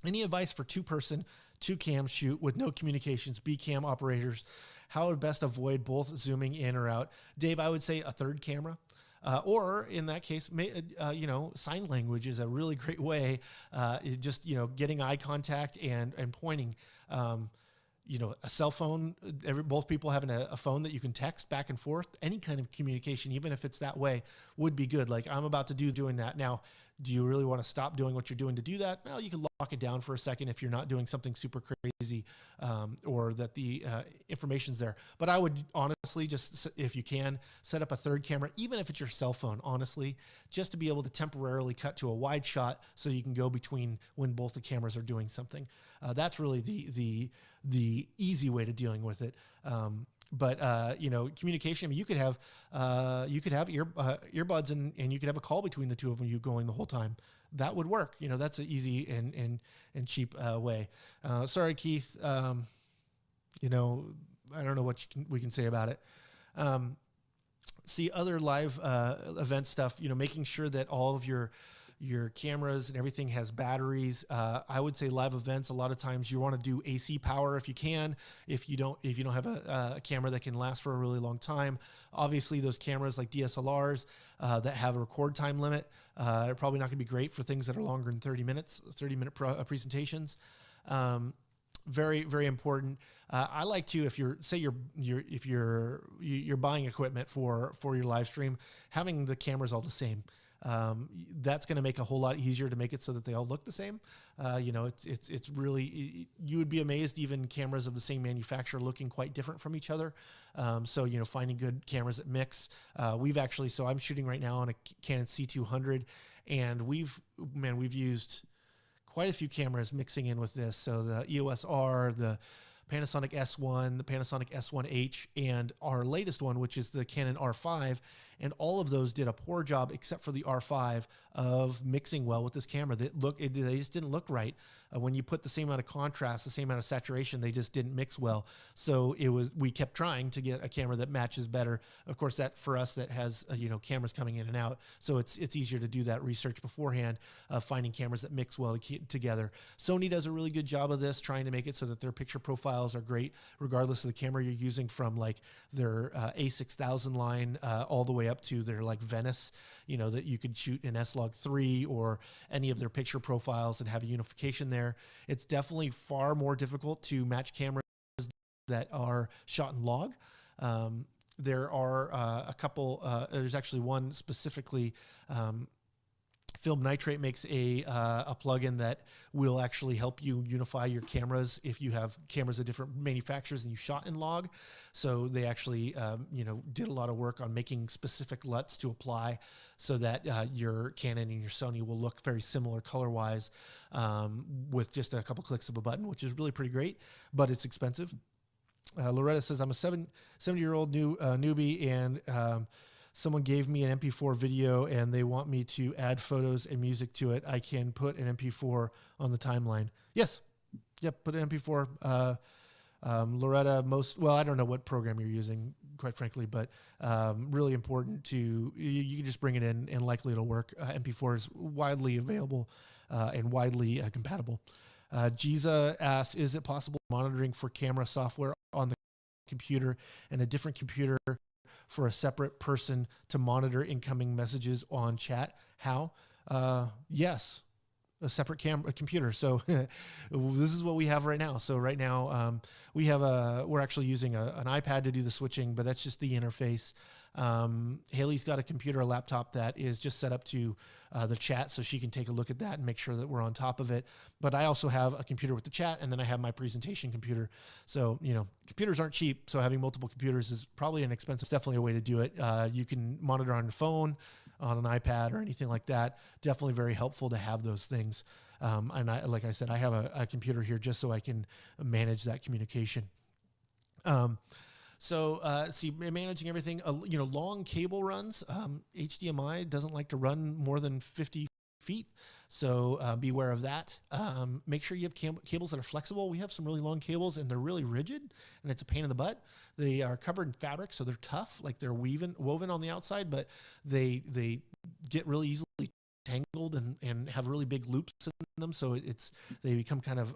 S1: Any advice for two-person, two-cam shoot with no communications, B-cam operators? How would best avoid both zooming in or out? Dave, I would say a third camera. Or in that case, sign language is a really great way. Just, getting eye contact and pointing. A cell phone, both people having a phone that you can text back and forth, any kind of communication, even if it's that way, would be good. Like I'm about to doing that. Now, do you really want to stop doing what you're doing to do that? Well, you can lock it down for a second if you're not doing something super crazy or that the information's there. But I would honestly just, if you can, set up a third camera, even if it's your cell phone, honestly, just to be able to temporarily cut to a wide shot so you can go between when both the cameras are doing something. That's really the easy way to dealing with it. But communication. I mean, you could have earbuds and you could have a call between the two of you going the whole time. That would work. That's an easy and cheap way. Sorry, Keith. I don't know what we can say about it. See other live event stuff. Making sure that all of your cameras and everything has batteries. I would say live events, a lot of times you want to do AC power if you can. If you don't have a camera that can last for a really long time, obviously those cameras like DSLRs that have a record time limit are probably not going to be great for things that are longer than 30 minutes, 30-minute presentations. Very, very important. I like to, if you're buying equipment for your live stream, having the cameras all the same. that's going to make a whole lot easier to make it so that they all look the same. It's really, you would be amazed, even cameras of the same manufacturer looking quite different from each other. So finding good cameras that mix. So I'm shooting right now on a Canon C200, and we've used quite a few cameras mixing in with this. So the EOS R, the Panasonic S1, the Panasonic S1H, and our latest one, which is the Canon R5. And all of those did a poor job, except for the R5, of mixing well with this camera. They just didn't look right. When you put the same amount of contrast, the same amount of saturation, they just didn't mix well. So we kept trying to get a camera that matches better. Of course, that for us that has cameras coming in and out, so it's easier to do that research beforehand, finding cameras that mix well together. Sony does a really good job of this, trying to make it so that their picture profiles are great, regardless of the camera you're using, from like their A6000 line all the way up to their like Venice, that you could shoot in S-Log3 or any of their picture profiles and have a unification there. It's definitely far more difficult to match cameras that are shot in log. There are a couple, there's actually one specifically, Film Nitrate makes a plugin that will actually help you unify your cameras if you have cameras of different manufacturers and you shot in log. So they actually, did a lot of work on making specific LUTs to apply so that your Canon and your Sony will look very similar color-wise with just a couple clicks of a button, which is really pretty great, but it's expensive. Loretta says, I'm a 70-year-old newbie, and someone gave me an MP4 video and they want me to add photos and music to it. I can put an MP4 on the timeline. Yes. Yep. Put an MP4. Loretta, I don't know what program you're using, quite frankly, but really important you can just bring it in and likely it'll work. MP4 is widely available and widely compatible. Giza asks, is it possible monitoring for camera software on the computer and a different computer for a separate person to monitor incoming messages on chat? How? Yes, a separate computer. So this is what we have right now. So right now we're actually using an iPad to do the switching, but that's just the interface. Haley's got a laptop that is just set up to the chat, so she can take a look at that and make sure that we're on top of it. But I also have a computer with the chat, and then I have my presentation computer. So, computers aren't cheap, so having multiple computers is probably an expensive. It's definitely a way to do it. You can monitor on your phone, on an iPad, or anything like that. Definitely very helpful to have those things. And like I said, I have a computer here just so I can manage that communication. Managing everything, long cable runs, HDMI doesn't like to run more than 50 feet. So beware of that. Make sure you have cables that are flexible. We have some really long cables and they're really rigid and it's a pain in the butt. They are covered in fabric, so they're tough, like they're woven on the outside, but they get really easily tangled and have really big loops in them. So they become kind of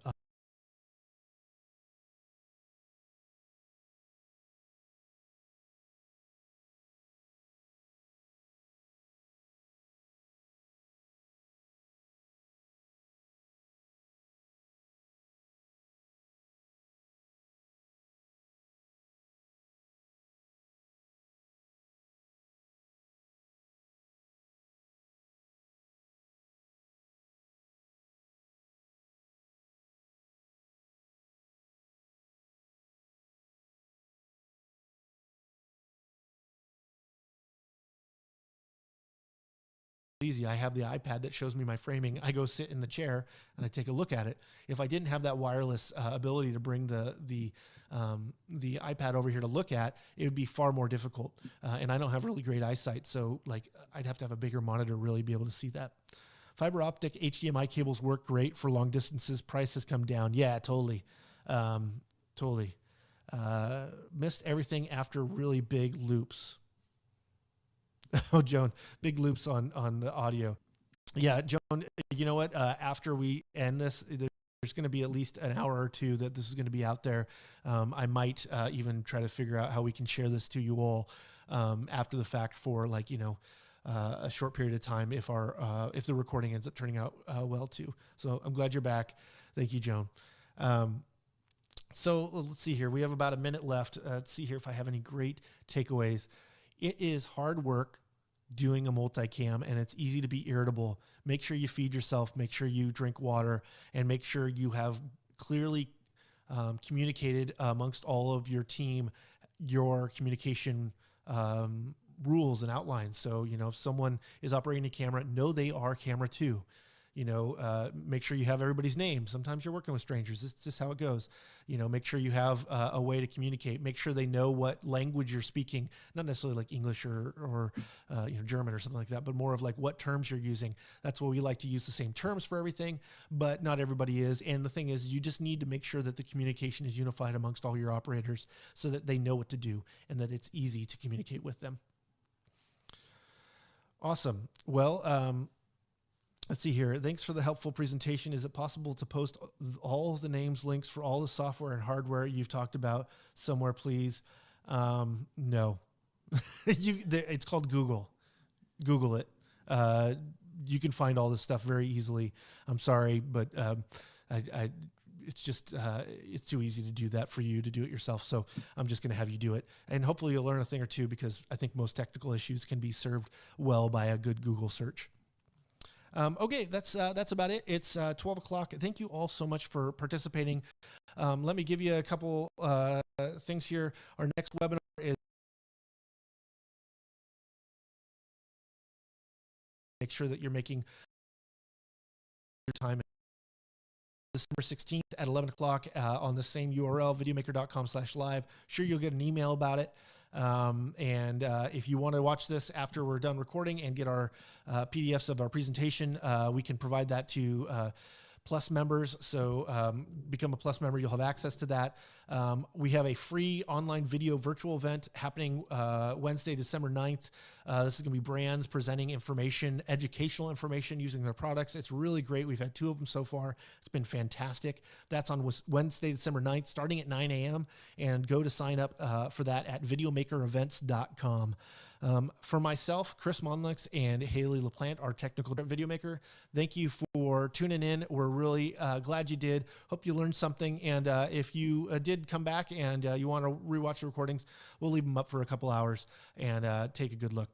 S1: easy. I have the iPad that shows me my framing. I go sit in the chair and I take a look at it. If I didn't have that wireless ability to bring the iPad over here to look at, it would be far more difficult. And I don't have really great eyesight, so I'd have to have a bigger monitor to really be able to see that. Fiber optic HDMI cables work great for long distances. Price has come down. Yeah, totally. Totally. Missed everything after really big loops. Oh, Joan, big loops on the audio. Yeah, Joan, you know what? After we end this, there's going to be at least an hour or two that this is going to be out there. I might even try to figure out how we can share this to you all after the fact for a short period of time if the recording ends up turning out well too. So I'm glad you're back. Thank you, Joan. So let's see here. We have about a minute left. Let's see here if I have any great takeaways. It is hard work doing a multicam, and it's easy to be irritable. Make sure you feed yourself, make sure you drink water, and make sure you have clearly communicated amongst all of your team your communication rules and outlines. So, if someone is operating a camera, know they are camera 2. Make sure you have everybody's name. Sometimes you're working with strangers. It's just how it goes. Make sure you have a way to communicate. Make sure they know what language you're speaking, not necessarily like English or German or something like that, but more of like what terms you're using. That's why we like to use the same terms for everything, but not everybody is. And the thing is, you just need to make sure that the communication is unified amongst all your operators so that they know what to do and that it's easy to communicate with them. Awesome. Well, let's see here. Thanks for the helpful presentation. Is it possible to post all of the names, links for all the software and hardware you've talked about somewhere, please? No. It's called Google. Google it. You can find all this stuff very easily. I'm sorry, but it's just it's too easy to do that for you to do it yourself. So I'm just going to have you do it, and hopefully you'll learn a thing or two, because I think most technical issues can be served well by a good Google search. Okay, that's about it. It's 12 o'clock. Thank you all so much for participating. Let me give you a couple things here. Our next webinar is make sure that you're making your time. December 16th at 11 o'clock on the same URL, videomaker.com/live. Sure, you'll get an email about it. And if you want to watch this after we're done recording and get our PDFs of our presentation, we can provide that to Plus members. So become a Plus member, you'll have access to that. We have a free online video virtual event happening Wednesday, December 9th. This is going to be brands presenting information, educational information using their products. It's really great. We've had 2 of them so far. It's been fantastic. That's on Wednesday, December 9th, starting at 9 a.m. And go to sign up for that at videomakerevents.com. For myself, Chris Monlix, and Haley LaPlante, our technical video maker, thank you for tuning in. We're really glad you did. Hope you learned something. And if you did come back and you want to rewatch the recordings, we'll leave them up for a couple hours and take a good look.